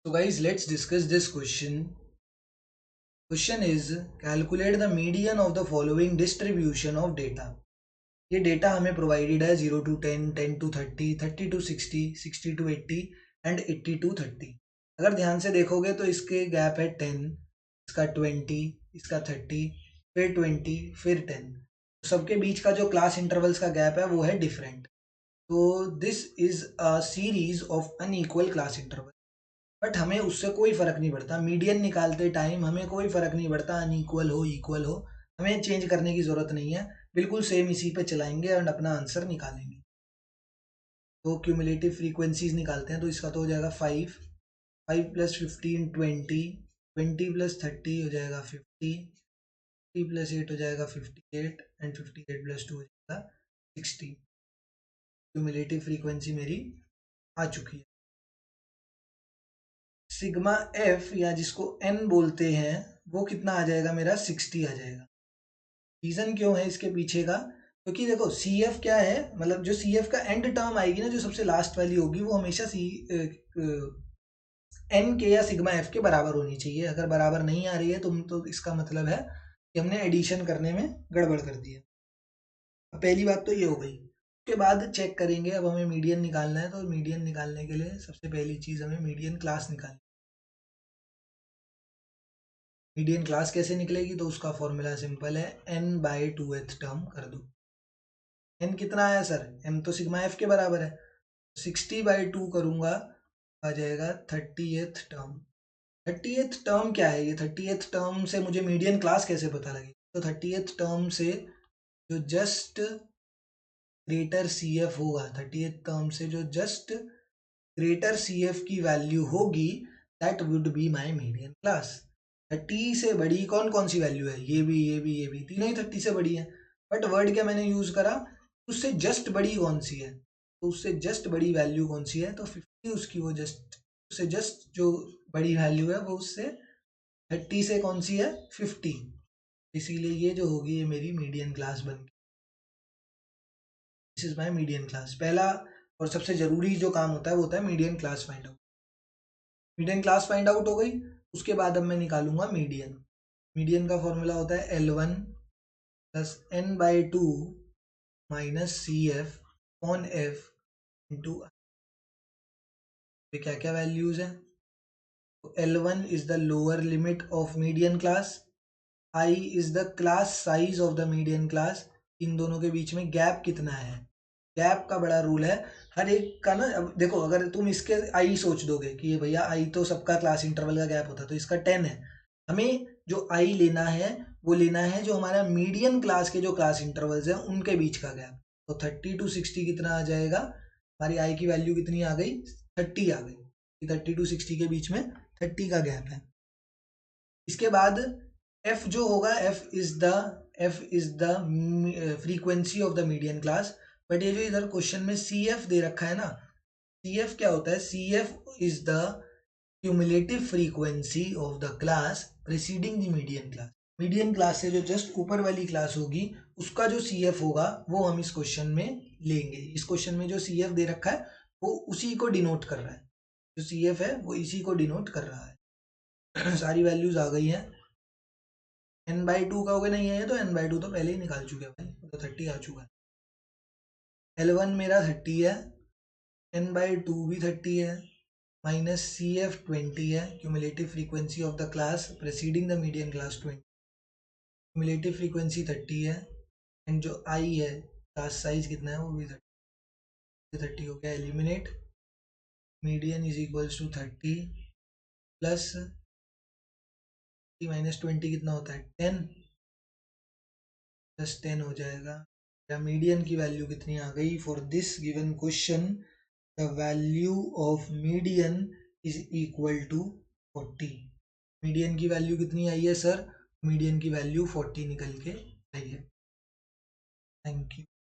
So guys, let's discuss this question. Question is calculate the median of the following distribution of data. ये data हमें provided है 0 to 10, 10 to 30, 30 to 60, 60 to 80 and 80 to 30. अगर ध्यान से देखोगे तो इसके गैप है 10, इसका 20, इसका 30, फिर 20, फिर 10. सबके बीच का जो क्लास इंटरवल्स का गैप है वो है डिफरेंट. तो this is a series of unequal class interval. But हमें उससे कोई फर्क नहीं पड़ता. मीडियन निकालते टाइम हमें कोई फर्क नहीं पड़ता, अनइक्वल हो इक्वल हो, हमें चेंज करने की जरूरत नहीं है. बिल्कुल सेम इसी पे चलाएंगे और अपना आंसर निकालेंगे. तो क्यूमुलेटिव फ्रीक्वेंसीज निकालते हैं. तो इसका तो हो जाएगा 5, 5 प्लस 15 20, 20 प्लस 30 हो जाएगा 50, 50 प्लस 8 हो जाएगा 58 एंड 58 प्लस 2 हो जाएगा 60. क्यूमुलेटिव फ्रीक्वेंसी मेरी आ चुकी है. सिग्मा एफ या जिसको एन बोलते हैं वो कितना आ जाएगा मेरा 60 आ जाएगा. रीजन क्यों है इसके पीछे का? क्योंकि देखो सी एफ क्या है, मतलब जो सी एफ का एंड टर्म आएगी ना, जो सबसे लास्ट वाली होगी वो हमेशा सी एन के या सिग्मा एफ के बराबर होनी चाहिए. अगर बराबर नहीं आ रही है तो इसका मतलब है कि हमने एडिशन करने में गड़बड़ कर दी है. पहली बात तो ये हो गई. उसके बाद चेक करेंगे. अब हमें मीडियन निकालना है, तो मीडियन निकालने के लिए सबसे पहली चीज हमें मीडियन क्लास निकालनी. मीडियन क्लास कैसे निकलेगी? तो उसका फॉर्मूला सिंपल है, एन बाई 2th टर्म कर दो. एन कितना आया सर? एम तो सिग्मा एफ के बराबर है. 60/2 करूंगा, आ जाएगा 30th टर्म. 30th टर्म क्या है? ये 30th टर्म से मुझे मीडियन क्लास कैसे पता लगे? तो 30th टर्म से जो जस्ट ग्रेटर सी एफ होगा, 30th टर्म से जो जस्ट ग्रेटर सी एफ की वैल्यू होगी, that would be my median class. 30 से बड़ी कौन कौन सी वैल्यू है? ये भी, ये भी, ये भी, तीनों ही 30 से बड़ी है. बट वर्ड क्या मैंने यूज करा? उससे जस्ट बड़ी कौन सी है? तो उससे जस्ट बड़ी वैल्यू कौन सी है? तो 50 उसकी, वो जस्ट उससे जस्ट जो बड़ी वैल्यू है वो उससे 30 से कौन सी है? 50. इसीलिए ये जो होगी ये मेरी मीडियन क्लास बन गई. This is my median class. पहला और सबसे जरूरी जो काम होता है वो होता है median class find out. Median class find out हो गई. उसके बाद अब मैं निकालूंगा मीडियन. मीडियन का फॉर्मूला होता है L1 plus n/2 minus C F on F into. क्या क्या वैल्यूज है? तो L1 is the lower limit of median class, I is the class size of the median class. इन दोनों के बीच में गैप कितना है? गैप का बड़ा रूल है हर एक का ना. अब देखो, अगर तुम इसके आई सोच दोगे कि ये भैया आई तो सबका क्लास इंटरवल का गैप होता है, तो इसका 10 है. हमें जो आई लेना है वो लेना है जो हमारा मीडियन क्लास के जो क्लास इंटरवल्स हैं उनके बीच का गैप. तो 30 to 60 कितना आ जाएगा? हमारी आई की वैल्यू कितनी आ गई? 30 आ गई. 30 to 60 के बीच में 30 का गैप है. इसके बाद एफ जो होगा, F is the frequency of the median class. But ये जो इधर क्वेश्चन में सी एफ दे रखा है ना, सी एफ क्या होता है? C F is the cumulative frequency of the class preceding the median class. Median class से जो जस्ट ऊपर वाली क्लास होगी उसका जो सी एफ होगा वो हम इस क्वेश्चन में लेंगे. इस क्वेश्चन में जो सी एफ दे रखा है वो उसी को डिनोट कर रहा है. जो सी एफ है वो इसी को डिनोट कर रहा है. सारी वैल्यूज आ गई हैं. n/2 का हो गया नहीं है ये, तो n/2 तो पहले ही निकाल चुके हैं भाई, तो 30 आ चुका है. L1 मेरा 30 है, n/2 भी 30 है, माइनस सी एफ 20 है. Cumulative frequency of the class preceding the median class 20. Cumulative frequency 30 है एंड जो आई है क्लास साइज कितना है वो भी 30 हो गया. Eliminate. Median is equals to 30 plus minus 20 कितना होता है? 10 प्लस 10 हो जाएगा. मीडियन की वैल्यू कितनी आ गई? For this given question the value of median is equal to 40. Median की वैल्यू कितनी आई है सर? मीडियन की वैल्यू 40 निकल के आई है. Thank you.